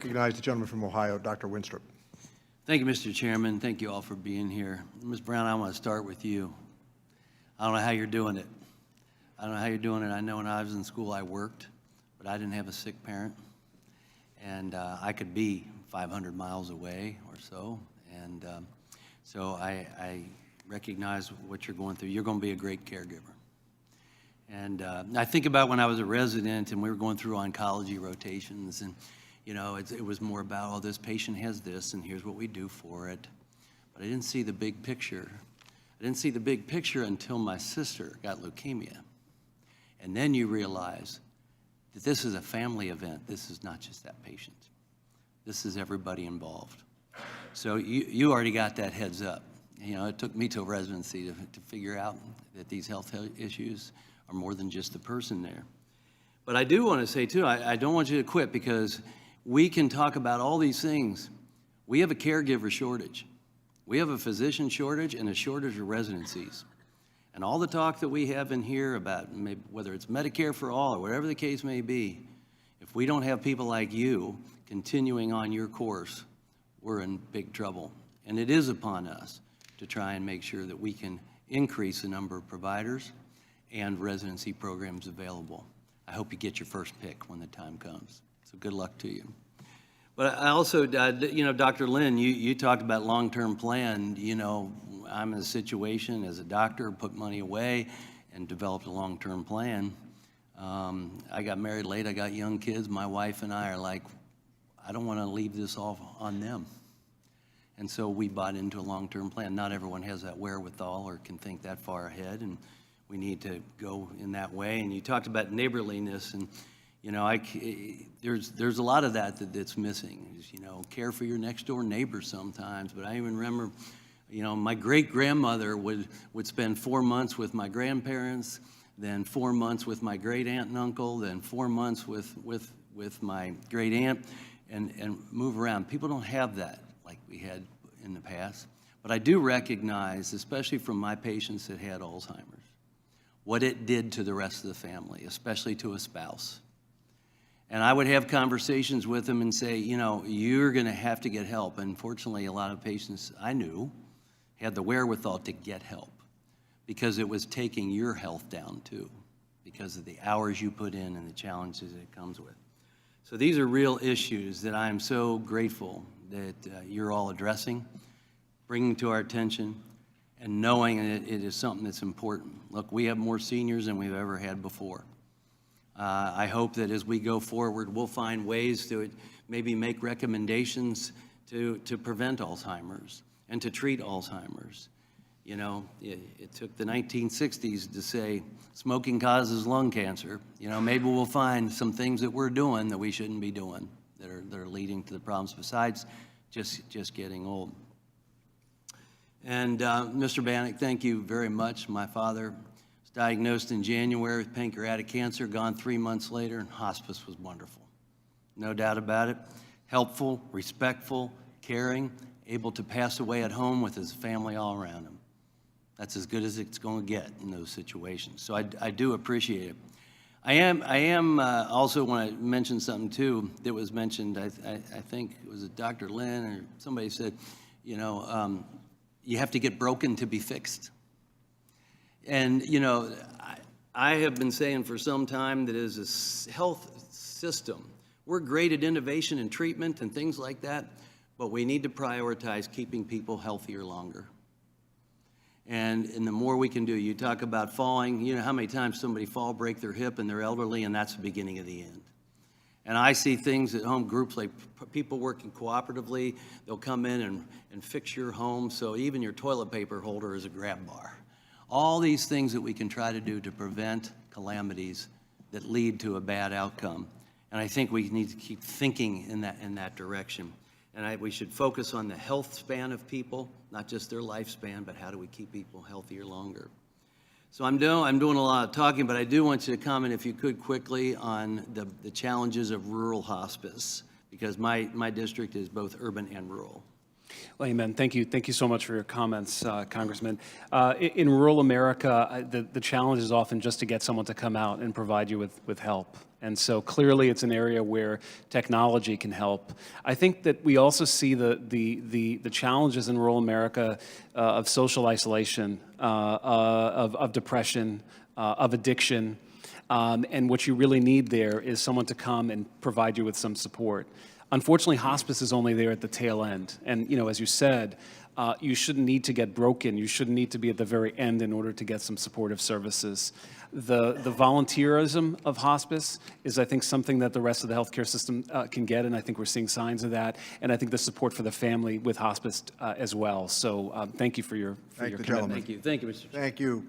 Recognize the gentleman from Ohio, Dr. Wenstrup. Thank you, Mr. Chairman. Thank you all for being here. Ms. Brown, I want to start with you. I don't know how you're doing it. I don't know how you're doing it. I know when I was in school I worked, but I didn't have a sick parent. And I could be 500 miles away or so. And so I recognize what you're going through. You're going to be a great caregiver. And I think about when I was a resident and we were going through oncology rotations, and you know, it was more about, oh, this patient has this and here's what we do for it. But I didn't see the big picture. I didn't see the big picture until my sister got leukemia. And then you realize that this is a family event. This is not just that patient. This is everybody involved. So you already got that heads up. You know, it took me till residency to figure out that these health issues are more than just the person there. But I do want to say, too, I don't want you to quit, because we can talk about all these things. We have a caregiver shortage. We have a physician shortage and a shortage of residencies. And all the talk that we have in here about maybe whether it's Medicare for all or whatever the case may be, if we don't have people like you continuing on your course, we're in big trouble. And it is upon us to try and make sure that we can increase the number of providers and residency programs available. I hope you get your first pick when the time comes. So good luck to you. But I also, you know, Dr. Lynn, you talked about long-term plan. You know, I'm in a situation as a doctor, put money away and developed a long-term plan. I got married late, I got young kids. My wife and I are like, I don't want to leave this all on them. And so we bought into a long-term plan. Not everyone has that wherewithal or can think that far ahead, and we need to go in that way. And you talked about neighborliness, and you know, there's a lot of that's missing. Is, you know, care for your next door neighbor sometimes. But I even remember, you know, my great grandmother would spend 4 months with my grandparents, then 4 months with my great aunt and uncle, then 4 months with my great aunt, and move around. People don't have that like we had in the past. But I do recognize, especially from my patients that had Alzheimer's, what it did to the rest of the family, especially to a spouse. And I would have conversations with them and say, you know, you're going to have to get help. And fortunately, a lot of patients I knew had the wherewithal to get help, because it was taking your health down too, because of the hours you put in and the challenges it comes with. So these are real issues that I'm so grateful that you're all addressing, bringing to our attention, and knowing that it is something that's important. Look, we have more seniors than we've ever had before. I hope that as we go forward, we'll find ways to maybe make recommendations to prevent Alzheimer's and to treat Alzheimer's. You know, it took the 1960s to say smoking causes lung cancer. You know, maybe we'll find some things that we're doing that we shouldn't be doing that are leading to the problems besides just getting old. And Mr. Bannock, thank you very much. My father was diagnosed in January with pancreatic cancer, gone 3 months later, and hospice was wonderful. No doubt about it. Helpful, respectful, caring, able to pass away at home with his family all around him. That's as good as it's going to get in those situations. So I do appreciate it. I am also want to mention something too that was mentioned. I think it was Dr. Lynn or somebody said, you know, you have to get broken to be fixed. And, you know, I have been saying for some time that as a health system, we're great at innovation and treatment and things like that, but we need to prioritize keeping people healthier longer. And the more we can do, you talk about falling, you know how many times somebody break their hip and they're elderly, and that's the beginning of the end. And I see things at home, groups like people working cooperatively, they'll come in and fix your home, so even your toilet paper holder is a grab bar. All these things that we can try to do to prevent calamities that lead to a bad outcome. And I think we need to keep thinking in that direction. And we should focus on the health span of people, not just their lifespan, but how do we keep people healthier longer. So I'm doing a lot of talking, but I do want you to comment, if you could, quickly on the challenges of rural hospice, because my district is both urban and rural. Well, amen. Thank you. Thank you so much for your comments, Congressman. In rural America, the challenge is often just to get someone to come out and provide you with help. And so clearly it's an area where technology can help. I think that we also see the challenges in rural America of social isolation, of depression, of addiction. And what you really need there is someone to come and provide you with some support. Unfortunately, hospice is only there at the tail end. And, you know, as you said, you shouldn't need to get broken. You shouldn't need to be at the very end in order to get some supportive services. The volunteerism of hospice is, I think, something that the rest of the healthcare system can get, and I think we're seeing signs of that. And I think the support for the family with hospice as well. So thank you for your Thank the commitment. gentleman. Thank you. Thank you, Mr. Chairman. Thank you.